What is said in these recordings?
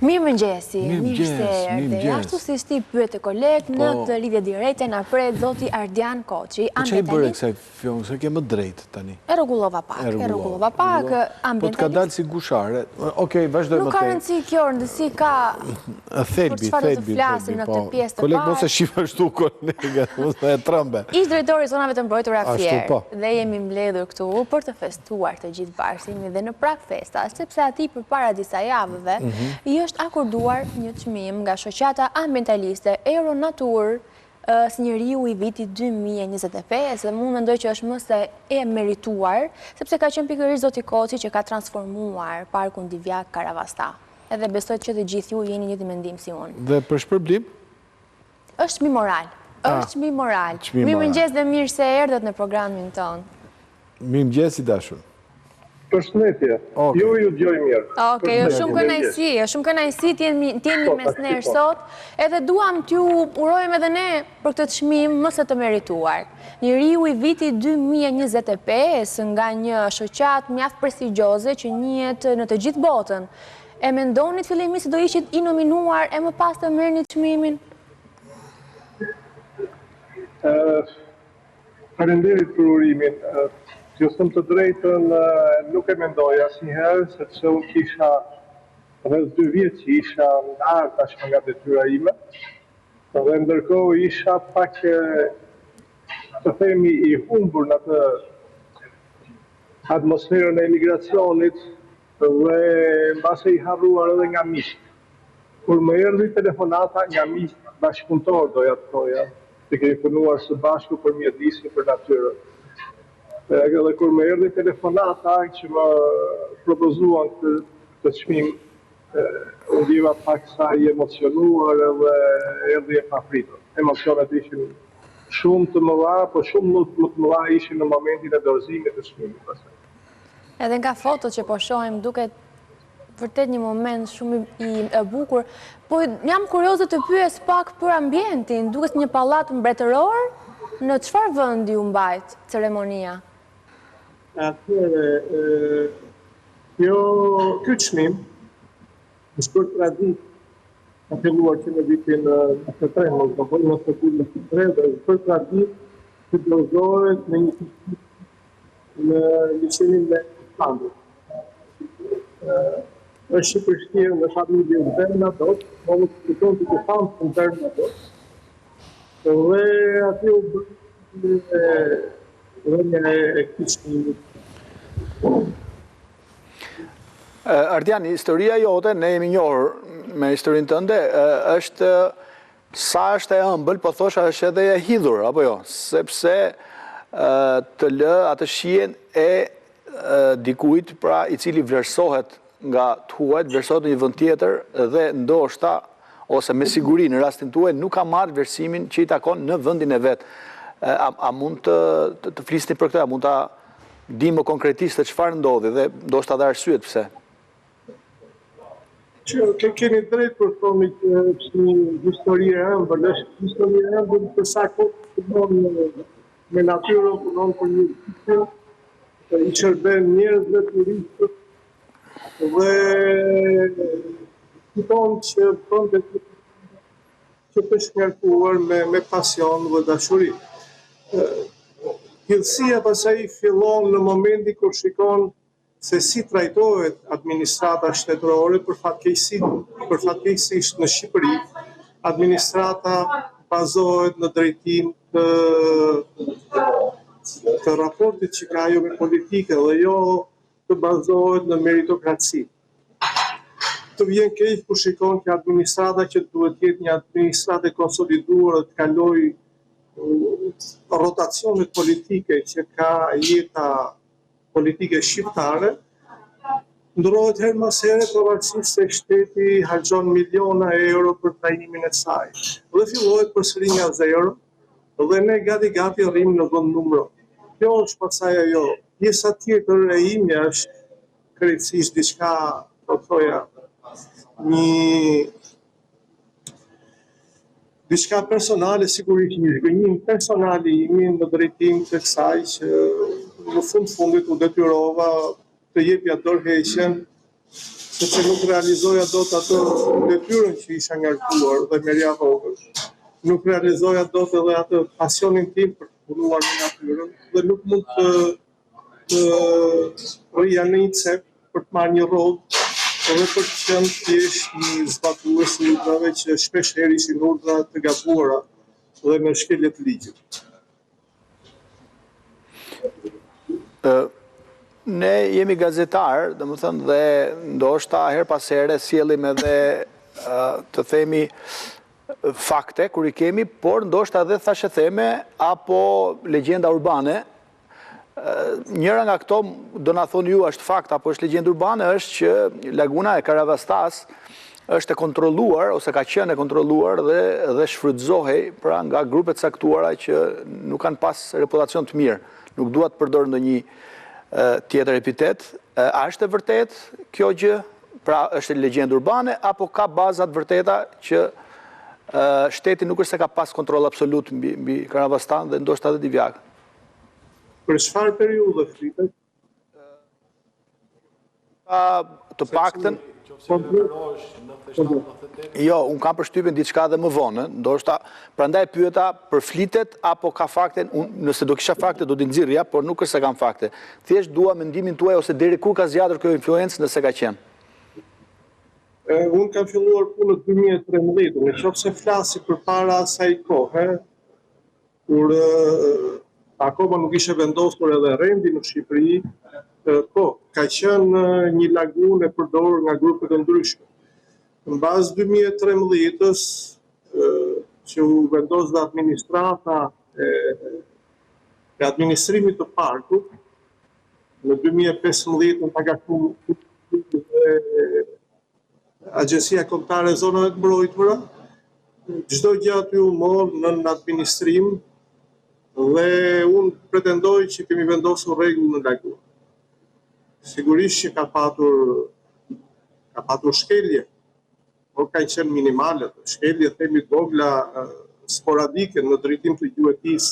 Mirëmëngjesi, mirë se erdhe. Ashtu si shti pyet e koleg në të lidhje direkte na pret zoti Ardian Koçi. Po çai bëre kësaj fjalë, se ke më drejt tani. E rregullova pak, Po të ka dalë si gushare. Okej, vazhdojmë. Nuk ka rëndësi kjo, rëndësi ka thelbi, flasim në këtë pjesë të parë. Koleg mos e shif ashtu kolegët, mos e trembe. Ish drejtori i zonave të mbrojtura Fier, dhe jemi mbledhur këtu për të festuar të gjithë bashkësimi dhe në prag festas, sepse aty përpara disa javëve është akorduar një çmim nga shoqata ambientaliste Euronatur si njeriu i vitit 2025 dhe mund mendoj që është më se e merituar, sepse ka qenë pikërisht zoti Koçi që ka transformuar parkun Divjak Karavasta. Edhe besoj që të gjithë ju jeni një mendim si unë. Dhe për shpërblim? Është çmim moral. Është çmim moral. Mirëmëngjes dhe mirë se erdhët në programin tonë. Mirëmëngjes i dashur. Përshëndetje. Jo ju dëgjoj mirë. Okej, është shumë kënaqësi të jeni mes nesh sot, edhe duam t'ju urojmë edhe ne për këtë çmim më së të merituar. Njeriu i vitit 2025 nga një shoqat mjaft prestigjioze që njihet në të gjithë botën. E mendonit fillimisht se do ishit i nominuar e më pas të merrni çmimin? Faleminderit për urimin. Që thëmë të drejtën, nuk e mendoj asnjëherë, sepse unë kisha rreth 2 vjet që isha ndarë tashmë nga detyra ime, dhe ndërkohë isha pak të themi i humbur në atë atmosferën e emigracionit dhe mbase i harruar edhe nga miqt. Kur më erdhi telefonata nga miq bashkëpunëtor, doja të thoja, që kemi punuar së bashku për mjedisin për natyrën. Dhe kur më erdhi telefonata që më propozuan këtë çmim, unë ndjeva pak sa i emocionuar edhe erdhi e papritur. Emocionet ishin shumë të mëdha, po shumë më të mëdha ishin në momentin e dorëzimit të çmimit. Edhe nga fotot që po shohim duket vërtet një moment shumë i bukur, po jam kurioze të pyes pak për ambientin, duket një pallat mbretëror, në çfarë vendi u mbajt ceremonia? Atëherë, ky çmim është për traditë, ka filluar që në vitin 93, mos të kull në 93, dhe për traditë që dorëzohet në një liçenin me standard. Është i përshtirë në familje në Bernadotte, më të këton të famë në Bernadotte, dhe aty u bërë e këtij çmimi. Ardian, historia jote, ne jemi njohur me historinë tënde, është sa është e ëmbël, po thosha është edhe e hidhur, apo jo? Sepse të lë atë shijen e dikujt pra i cili vlerësohet nga tuajt, vlerësohet në një vend tjetër dhe ndoshta ose me siguri në rastin tuaj nuk ka marrë vlerësimin që i takon në vendin e vet. A mund të flisni për këtë? A mund ta di më konkretisht se çfarë ndodhi dhe ndoshta edhe arsyet pse? Që keni drejt për thonë që është një histori e ëmbël, është histori e ëmbël për sa kohë punon me natyrën, punon për një sistem, i shërben njerëzve, turistët, dhe kupton që bëndet që të shkarkuar me pasion dhe dashuri. Hidhësia pasaj fillon në momenti kur shikon se si trajtohet administrata shtetërore për fatkeqësisht në Shqipëri, administrata bazohet në drejtim të raportit që ka ajo me politike dhe jo të bazohet në meritokraci. Të vjen keq kur shikon që administrata që duhet jetë një administratë e konsoliduar të kaloj rotacionet politike që ka jeta politike shqiptare, ndrohet herë mas here pavarësisht se shteti harxhon miliona euro për trajnimin e saj. Dhe fillohet përsëri nga zero, dhe ne gati rrim në vend numro. Kjo është pasaj ajo. Pjesa tjetër e imja është krejtësisht diçka, do të thoja, diçka personale, sigurisht një zhgënjim personal i imi në drejtim të kësaj që në fundit u detyrova të jepja dorëheqjen sepse nuk realizoja dot ato detyrën që isha ngarkuar dhe merja vogël. Nuk realizoja dot edhe atë pasionin tim për të punuar në natyrën dhe nuk mund të rrija në një cep për të marrë një rrodë edhe për të qenë thjesht një zbatues i urdhrave që shpesh herë ishin urdhra të gabuara dhe me shkelje të ligjit. Ne jemi gazetar, domethënë, dhe ndoshta her pas here sjellim edhe të themi fakte kur i kemi, por ndoshta edhe thashë theme apo legjenda urbane. Njëra nga këto, do na thoni ju, është fakt apo është legjendë urbane, është që laguna e Karavastas është e kontrolluar ose ka qenë e kontrolluar dhe shfrytëzohej pra nga grupe të caktuara që nuk kanë pas reputacion të mirë. Nuk dua të përdor ndonjë tjetër epitet. A është e vërtet kjo gjë? Pra është legjendë urbane apo ka baza të vërteta që shteti nuk është se ka pas kontroll absolut mbi Karavastan dhe ndoshta edhe Divjak? Për çfarë periudhe flitet? Të paktën jo, unë kam përshtypjen diçka edhe më vonë, ndoshta prandaj pyeta për flitet apo ka fakte, nëse do kisha fakte do t'i nxirrja, por nuk është se kam fakte. Thjesht dua mendimin tuaj ose deri kur ka zgjatur kjo influencë nëse ka qenë. Unë kam filluar punën 2013, në qoftë se flasi përpara asaj kohe, kur akoma nuk ishe vendosur edhe rendi në Shqipëri, po, ka qenë një lagunë e përdorur nga grupe të ndryshme. Në bazë 2013-ës, që u vendos dhe administrata e administrimit të parkut, në 2015 në tagaku Agjencia Kombëtare e Zonave të Mbrojtura, çdo gjë aty u mor në administrim dhe unë pretendoj që kemi vendosur rregull në lagunë. Sigurisht që ka patur shkelje, por kanë qenë minimale, shkelje themi të vogla sporadike në drejtim të gjuetisë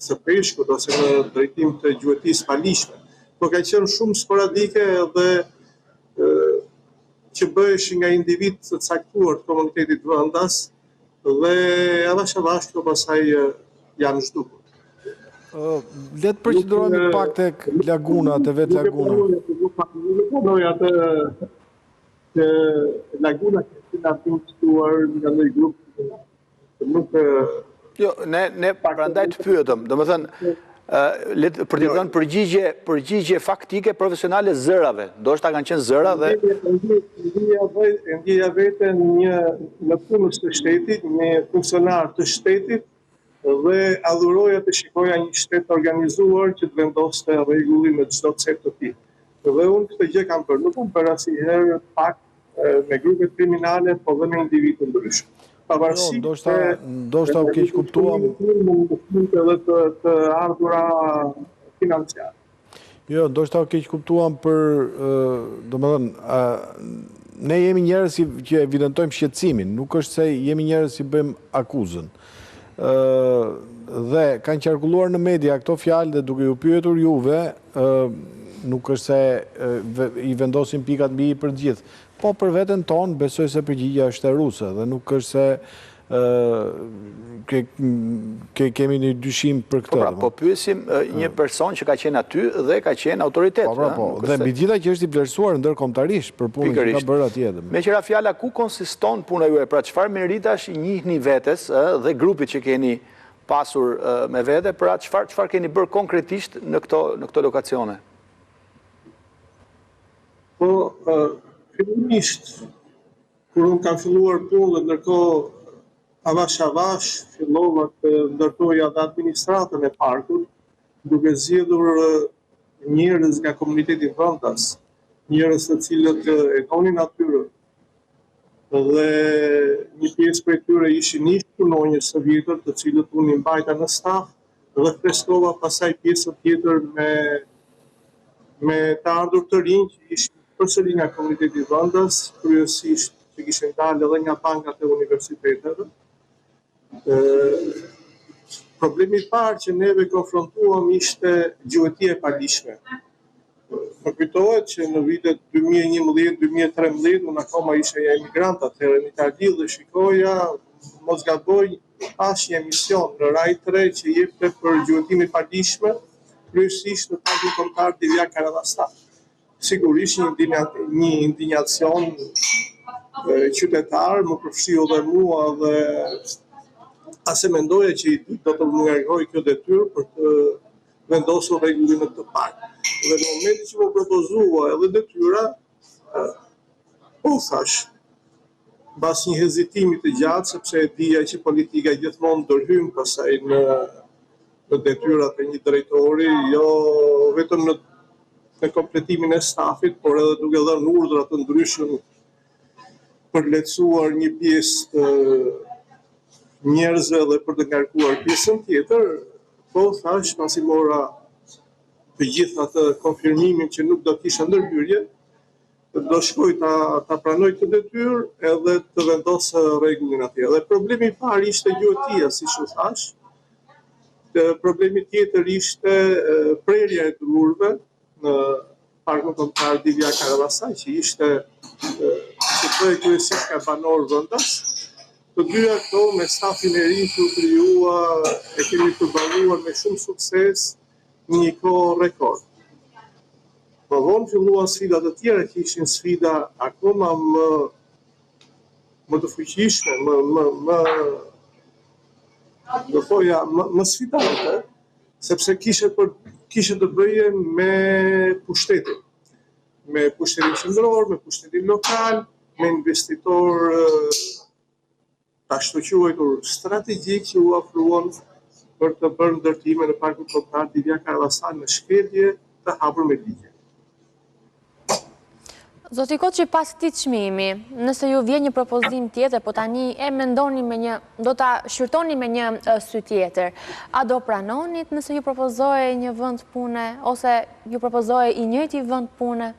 së peshkut ose në drejtim të gjuetisë palishme, por kanë qenë shumë sporadike dhe që bëheshin nga individ të caktuar të komunitetit vendas dhe avash këto pasaj janë zhdukur. Le të përqendrohemi pak tek lagunat e vetë laguna. Nuk punoj atë që laguna që ka punësuar nga një grup. Nuk jo, ne prandaj të pyetëm, domethënë për të dhënë përgjigje faktike profesionale zërave. Ndoshta kanë qenë zëra dhe ndjeja veten në punës të shtetit, një funksionar të shtetit dhe adhuroja të shikoja një shtet organizuar që të vendoste rregullin në çdo cep të tij. Dhe unë këtë gjë kam bërë, nuk kam bërë asnjëherë pak me grupe kriminale, po dhe me individë të ndryshëm. Ndoshta u keq kuptuam edhe të ardhura financiare. Jo, ndoshta u keq kuptuam për, domethënë, ne jemi njerëz që evidentojmë shqetësimin, nuk është se jemi njerëz që bëjmë akuzën. Dhe kanë qarkulluar në media këto fjalë dhe duke ju pyetur juve, nuk është se i vendosin pikat mbi për gjithë. Po për veten tonë besoj se përgjigja është e ruse dhe nuk është se kemi një dyshim për këtë. Po pyesim një person që ka qenë aty dhe ka qenë autoritet. Po, dhe mbi gjitha që është i vlerësuar ndërkombëtarisht për punën që ka bërë atje. Me qëra fjala, ku konsiston puna juaj? Pra çfarë meritash i njihni vetes dhe grupit që keni pasur me vete, pra çfarë keni bërë konkretisht në këto lokacione? Po, fillimisht, kur unë kam filluar punë dhe ndërkohë avash fillova të ndërtoja dhe administratën e parkut, duke zgjedhur njerëz nga komuniteti vendas, njerëz të cilët e njohin natyrën. Dhe një pjesë prej tyre ishin punonjës së vjetër, të cilët unë i mbajta në staf dhe freskova pasaj pjesën tjetër me të ardhur të rinj që ishin përsëri nga komuniteti vendas, kryesisht që kishin dalë edhe nga bankat e universiteteve. Problemi i parë që neve konfrontuam ishte gjuetia e palishme. Më kujtohet që në vitet 2011-2013 unë akoma isha emigrant atëherë në Itali dhe shikoja, mos gaboj, pas një emision në Rai 3 që jepte për gjuhëtimi padishme, kryesisht në Parkun Kombëtar Divja Karavasta. Sigurisht një indignacion qytetar, më përfshiu dhe mua dhe ase mendoja që do të më ngarkoj kjo detyrë për të vendosur rregullin në këtë park. Dhe në momentin që më propozua edhe detyra, po thash, pas një hezitimi të gjatë, sepse e dija që politika gjithmonë ndërhyn pasaj në detyrat e një drejtori, jo vetëm në kompletimin e stafit, por edhe duke dhënë urdhra të ndryshëm për lehtësuar një pjesë të njerëzve dhe për të ngarkuar pjesën tjetër, po thash, pasi mora të gjithë atë konfirmimin që nuk do kisha ndërhyrje, do shkoj ta pranoj këtë detyrë edhe të vendosë rregullin atje. Dhe problemi i parë ishte gjuhëtia, siç u thash. Problemi tjetër ishte prerja e drurve në Parkun Kombëtar Divja Karavasta, që ishte që bëhej kryesisht ka banor vendas. Të dyja këto me stafin e ri që u krijua e kemi përballuar me shumë sukses në një kohë rekord. Më vonë filluan sfidat të tjera që ishin sfida akoma më të fuqishme, më sfidante, sepse kishte të bëje me pushtetin. Me pushtetin qendror, me pushtetin lokal, me investitor ashtu quajtur strategjik që u ofruan për të bërë ndërtime në Parkun Kombëtar Divja Karavasta në shkelje të hapur me ligje. Zoti Koçi, pas këtij çmimi, nëse ju vjen një propozim tjetër, po tani e mendoni do ta shqyrtoni me një sy tjetër, a do pranonit nëse ju propozohej një vend pune ose ju propozohej i njëjti vend pune,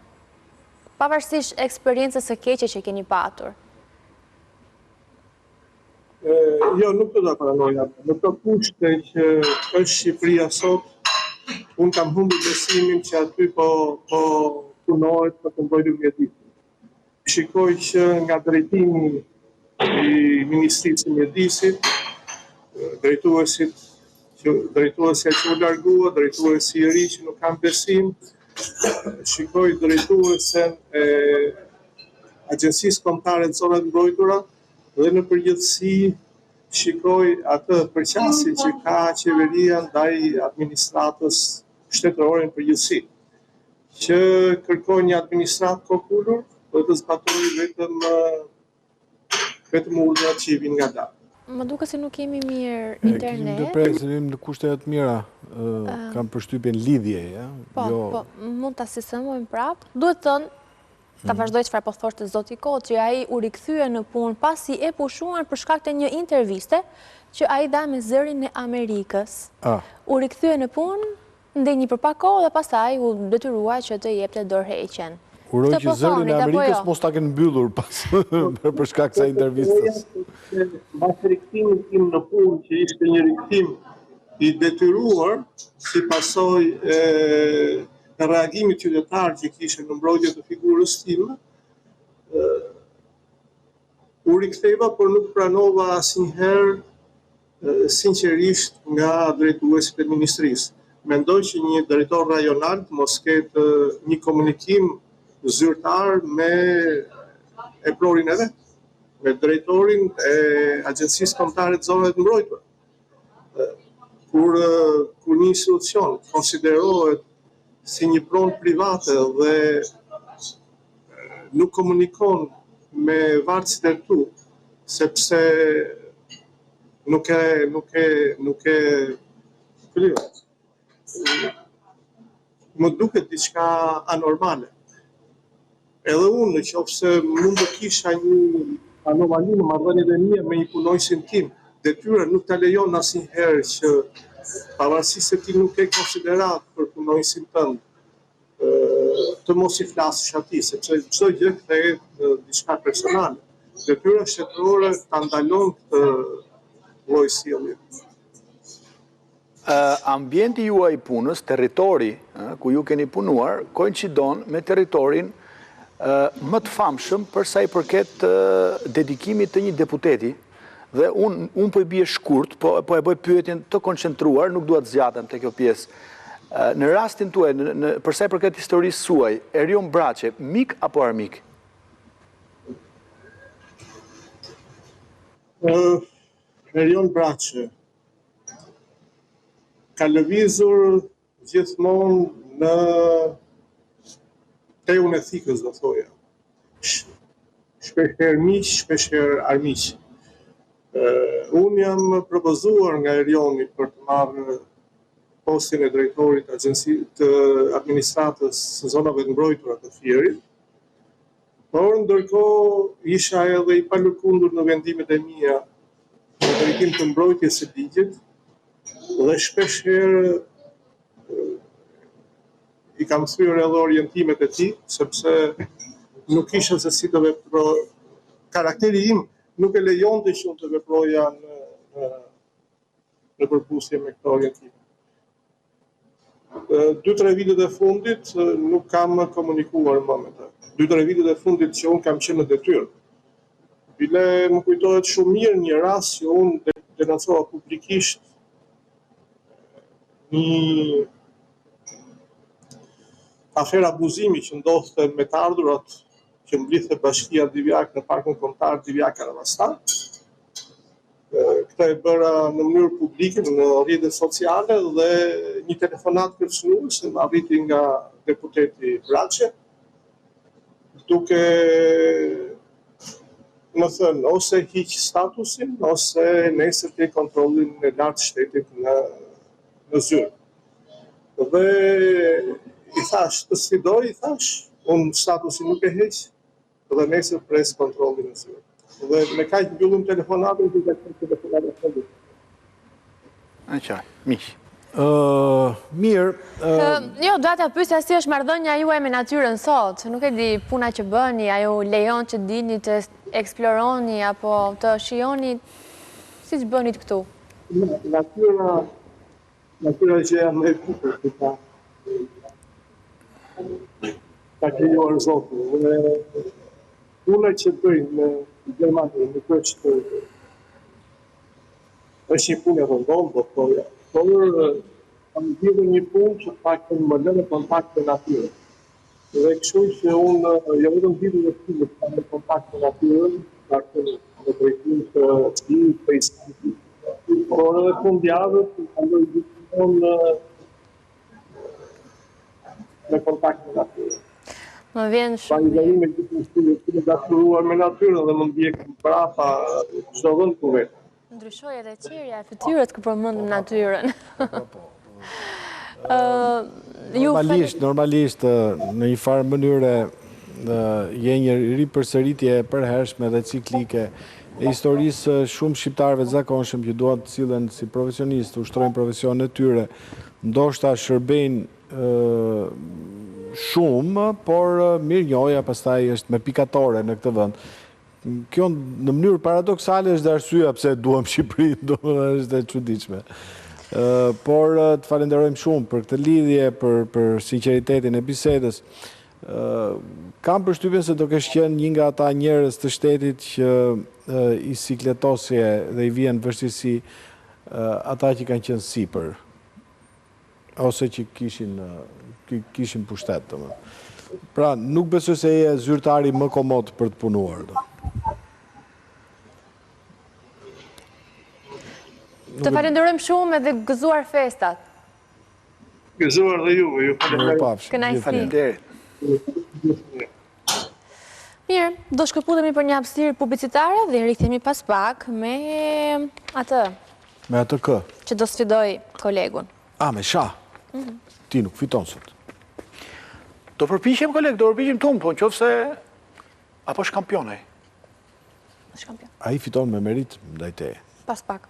pavarësisht eksperiencës së keqe që keni patur? Jo, nuk do ta pranoja. Në të kushte që është Shqipëria sot, unë kam humbur besimin që aty po punohet për të mbrojtur mjedisin. Shikoj që nga drejtimi i Ministrisë së Mjedisit, drejtuesi që u largua, drejtuesi i ri që nuk kam besim, shikoj drejtuesen e Agjencisë Kombëtare të Zonave të Mbrojtura, dhe në përgjithësi shikoj atë përqasje që ka qeveria ndaj administratës shtetërore në përgjithësi, që kërkoj një administratë kokullur dhe të zbatoj vetëm urdhrat që i vijnë nga lart. Më duket se nuk kemi mirë internet. Ndërpresim në kushte të mira, kam përshtypjen lidhje, ja? Po, mund ta sistemojmë prapë. Duhet thënë ta vazhdoj çfarë po thoshte zoti Koçi, që ai u rikthye në punë pasi e pushuan për shkak të një interviste që ai dha me zërin e Amerikës. U rikthye në punë, ndej një për pak kohë dhe pastaj u detyrua që të jepte dorëheqjen. Uroj që zërin e Amerikës mos ta kenë mbyllur pas për shkak të intervistës. Mbas rikthimit tim në punë, që ishte një rikthim i detyruar si pasojë në reagimit qytetar që kishe në mbrojtje të figurës time, u riktheva, por nuk pranova asnjëherë sinqerisht nga drejtuesit e ministrisë. Mendoj që një drejtor rajonal mos ketë një komunikim zyrtar me eplorin e vet, me drejtorin e Agjencisë Kombëtare të Zonave të Mbrojtura. Kur një institucion konsiderohet si një pronë private dhe nuk komunikon me varësit e tu, sepse nuk e më duket diçka anormale. Edhe unë, nëse mund të kisha një anomali në marrëdhëniet e mia me një punojësin tim, detyra nuk ta lejon asnjëherë që pavarësisht se ti nuk e konsiderat për punojësin tënd, të mos i flasësh atij, sepse çdo gjë kthehet në diçka personale. Detyra shtetërore ta ndalon këtë lloj sjellje. ambienti juaj punës, territori ku ju keni punuar, koincidon me territorin më të famshëm përsa i përket dedikimit të një deputeti, dhe unë po i bie shkurt, po e bëj pyetjen të koncentruar, nuk duhet zgjatem të kjo pjesë. Në rastin tuaj, përsa i përket historisë suaj, Erion Braçe, mik apo armik? Erion Braçe ka lëvizur gjithmonë në teun e thikës, do thoja. Shpeshherë miq, shpeshherë armiq. Unë jam propozuar nga Erioni për të marrë postin e drejtorit të administratës së zonave të mbrojtura të Fierit, por ndërkohë isha edhe i palëkundur në vendimet e mia në drejtim të mbrojtjes së ligjit, dhe shpeshherë i kam thyer edhe orientimet e tij, sepse nuk isha se si të veproj. Karakteri im nuk e lejonte që unë të veproja në përputhje me këto orientime. 2-3 vitet e fundit nuk kam komunikuar më me të. 2-3 vitet e fundit që unë kam qenë në detyrë. Bile më kujtohet shumë mirë një rast që unë denoncova publikisht një aferë abuzimi që ndodhte me të ardhurat që mblidhte Bashkia Divjak në Parkun Kombëtar Divjak Arabastan. Këtë e bëra në mënyrë publike, në rrjetet sociale, dhe një telefonat kërcënuese më arriti nga deputeti Braçe, duke më thënë ose hiq statusin, ose nesër ke kontrollin e lartë shtetit në zyrë. Dhe i thash, të sfidoj, i thash, unë statusin nuk e heq, dhe nesër pres kontrollin e zyrë. Dhe me kaq mbyllëm telefonatën që ka qenë telefonatën e fundit. Miq. Mirë. Jo, doja ta pyesja si është marrëdhënia juaj me natyrën sot. Nuk e di, puna që bëni, ajo lejon që dini të eksploroni apo të shijoni siç bënit këtu. Natyra që jam me bukur që ka krijuar Zoti. Puna që bëjnë në Gjermani nuk është një punë e rëndomë, do thoja. Por kam lidhur një punë që paktën më lë në kontakt me natyrën. Dhe kështu që unë jo vetëm vitin e fundit kam në kontakt me natyrën, paktën në drejtim të peisazhit, por edhe fundjavës kaloj gjithmonë në kontakt me natyrën. Më vjen shumë. Vazhdimi të dashuruar me natyrën dhe më ndjek brapa çdo vend ku vetë. Ndryshoi edhe qerja e fytyrës kur përmend natyrën. Normalisht në një farë mënyre je një ripërsëritje e përhershme dhe ciklike e historisë shumë shqiptarëve të zakonshëm që duan të sillen si profesionistë, ushtrojnë profesionin e tyre, ndoshta shërbejnë shumë, por mirënjohja pastaj është me pikatore në këtë vend. Kjo në mënyrë paradoksale është dhe arsyeja pse duam Shqipërinë, është e çuditshme. Por të falenderojmë shumë për këtë lidhje, për sinqeritetin e bisedës. Kam përshtypjen se do kesh qenë një nga ata njerëz të shtetit që i sikletosje dhe i vjen vështirësi ata që kanë qenë sipër, ose që kishin pushtet. Pra, nuk besoj se je zyrtari më komod për të punuar. Të falenderojmë shumë edhe gëzuar festat. Gëzuar dhe ju falenderoj. Kënaqësi. Mirë, do shkëputemi për një hapësirë publicitare dhe rikthehemi pas pak me atë. Me atë kë? Që do sfidoj kolegun. Me shah? Ti nuk fiton sot. Do përpiqem koleg, do përpiqem tumë, po nëse apo shkampionaj. Shkampion. Ai fiton me merit ndaj teje. Pas pak.